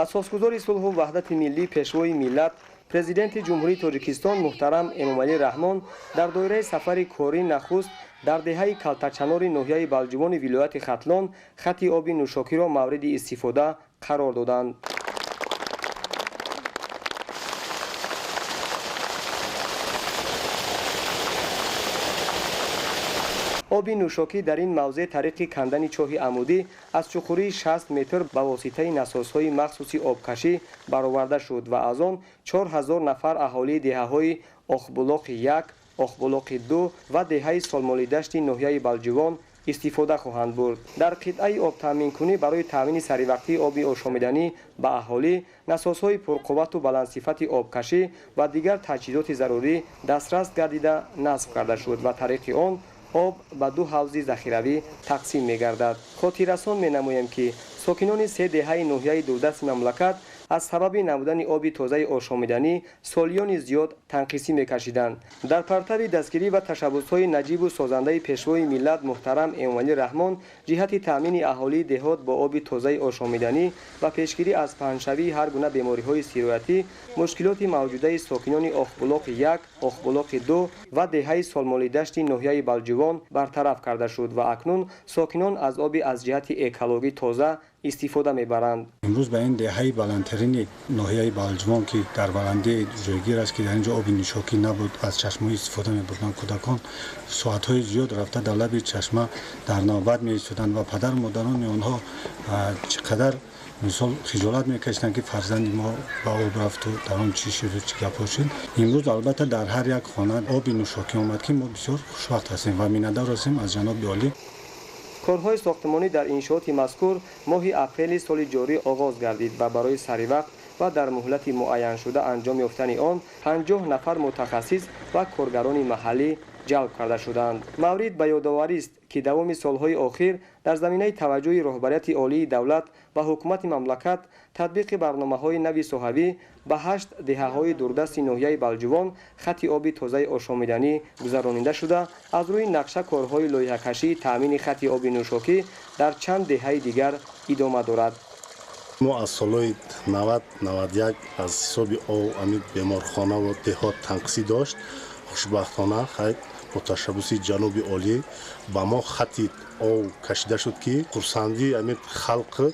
асосгузори сулҳу ваҳдати миллӣ пешвои миллат президенти ҷумҳурии тоҷикистон муҳтарам эмомалӣ раҳмон дар доираи сафари корӣ нахуст дар деҳаи калтачанори ноҳияи балҷувони вилояти хатлон хати оби нӯшокиро мавриди истифода қарор доданд. оби нӯшокӣ дар ин мавзеъ тариқи кандани чоҳи амудӣ аз чуқурии 60 метр ба воситаи насосҳои махсуси обкашӣ бароварда шуд ва аз он 4000 нафар аҳолии деҳаҳои Охбулоқи 1, Охбулоқи 2 ва деҳаи Солмолидашти ноҳияи Балҷувон истифода хоҳанд бурд. Дар қитъаи обтаъминкунӣ барои таъмини саривақтии оби ошомиданӣ ба аҳолӣ насосҳои пурқуввату баландсифати обкашӣ ва дигар таҷҳизоти зарурӣ дастрас гардида насб карда шуд ва тариқи он об ба 2 ҳавзи захиравӣ тақсим мегардад. Хотиррасон менамоем ки сокинони се деҳаи ноҳияи дурдасти мамлакат аз сабаби набудани оби тозаи ошомиданӣ солиёни зиёд танқисӣ мекашиданд. Дар партави дастгирӣ ва ташаббусҳои наҷибу созандаи пешвои миллат муҳтарам Эмомалӣ Раҳмон ҷиҳати таъмини аҳолии деҳот бо оби тозаи ошомиданӣ ва пешгирӣ аз паҳншавии ҳар гуна бемориҳои сироятӣ мушкилоти мавҷудаи сокинони Охбулоқи 1, Охбулоқи 2 ва деҳаи Солмолидашти ноҳияи Балҷувон бартараф карда шуд ва акнун сокинон аз оби аз ҷиҳати экологӣ тоза истифода мебаранд. имрӯз ба ин деҳаи баландтарини ноҳияи Балҷувон ки дар баландии ҷойгир аст ки дар инҷо оби нӯшокӣ набуд аз чашмаҳо истифода мебурданд кӯдакон соатҳои зиёд рафта дар лаби чашма дар навбат меистоданд ва падару модарони онҳо чӣ қадар мисол хиҷолат мекашиданд ки фарзанди мо ба об рафту дар он чӣ шуду чӣ гапҳо шуд. имрӯз албатта дар ҳар як хона оби нӯшокӣ омад ки мо бисёр хушбахт ҳастем ва миннатдор ҳастем аз ҷаноби олӣ. корҳои сохтмонӣ дар иншооти мазкур моҳи апрели соли ҷорӣ оғоз гардид ва барои саривақт ва дар муҳлати муайяншуда анҷом ёфтани он 50 нафар мутахассис ва коргарони маҳаллӣ ҷалб карда шуданд. маврид ба ёдоварист ки давоми солҳои охир дар заминаи таваҷҷӯҳи роҳбарияти олии давлат ва ҳукумати мамлакат татбиқи барномаҳои нави соҳавӣ ба 8 деҳаҳои дурдасти ноҳияи Балҷувон хати оби тозаи ошомиданӣ гузаронида шуда аз рӯи нақша корҳои лоиҳакашии таъмини хати оби нӯшокӣ дар чанд деҳаи дигар идома дорад. мо аз солҳои 90-91 аз ҳисоби амид беморхонаву деҳот танқисӣ дошт. хушбахтона хайр бо ташаббуси ҷаноби олӣ ба мо хати ов кашида шуд ки хурсандии амид халқи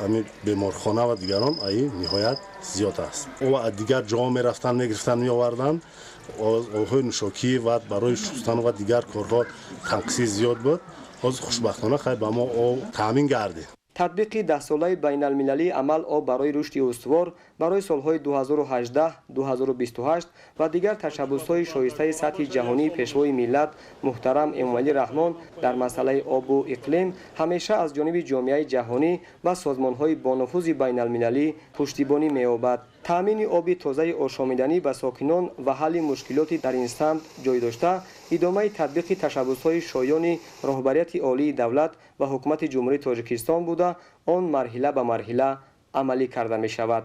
амид беморхона ва дигарон аи ниҳоят зиёд аст. ва дигар ҷоҳо мерафтанд мегирифтанд меоварданд овҳои нӯшокӣ ва барои шустану ва дигар корҳо танқисӣ зиёд буд. ҳозир хушбахтона хайр ба мо ов таъмин гардид. татбиқи 10-солаи байналмилалии амал об барои рушди устувор барои солҳои 2018-2028 ва дигар ташаббусҳои шоистаи сатҳи ҷаҳонии пешвои миллат муҳтарам Эмомалӣ Раҳмон дар масъалаи обу иқлим ҳамеша аз ҷониби ҷомеаи ҷаҳонӣ ва созмонҳои бонуфузи байналмилалӣ пуштибонӣ меёбад. таъмини оби тозаи ошомиданӣ ба сокинон ва ҳалли мушкилоти дар ин самт ҷой дошта идомаи татбиқи ташаббусҳои шоёни роҳбарияти олии давлат ва ҳукумати ҷумҳурии Тоҷикистон буда он марҳила ба марҳила амалӣ карда мешавад.